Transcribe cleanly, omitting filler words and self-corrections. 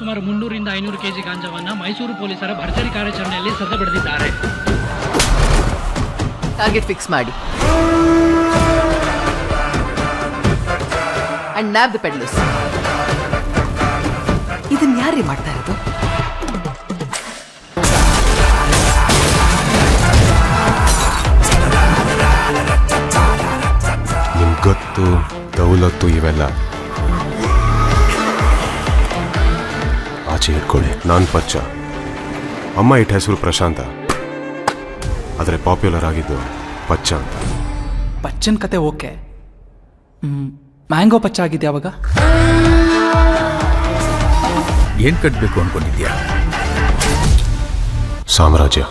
ಸುಮಾರು 300 ರಿಂದ 500 ಕೆಜಿ ಗಾಂಜಾವನ್ನ ಮೈಸೂರು ಪೊಲೀಸರ ಭರ್ಜರಿ ಕಾರ್ಯಾಚರಣೆಯಲ್ಲಿ ಸದೆಬಡಿದಿದ್ದಾರೆ. ಟಾರ್ಗೆಟ್ ಫಿಕ್ಸ್ ಮಾಡಿ ಅಂಡ್ ನ್ಯಾಬ್ ದ ಪೆಡ್ಲರ್ಸ್. ಇದನ್ನ ಯಾರೇ ಮಾಡ್ತಾ ಇರೋದು? ನಿಮ್ಗೆ ಗೊತ್ತು ದೌಲತ್ತು ಇವೆಲ್ಲ ಆಚೆ ಇಟ್ಕೊಳ್ಳಿ. ನಾನು ಪಚ್ಚ, ಅಮ್ಮ ಇಟ್ಟ ಹೆಸರು ಪ್ರಶಾಂತ, ಆದರೆ ಪಾಪ್ಯುಲರ್ ಆಗಿದ್ದು ಪಚ್ಚ ಅಂತ. ಪಚ್ಚನ್ ಕತೆ ಓಕೆ, ಮ್ಯಾಂಗೋ ಪಚ್ಚ ಆಗಿದೆ ಯಾವಾಗ? ಏನ್ ಕಟ್ಟಬೇಕು ಅನ್ಕೊಂಡಿದ್ಯಾ? ಸಾಮ್ರಾಜ್ಯ.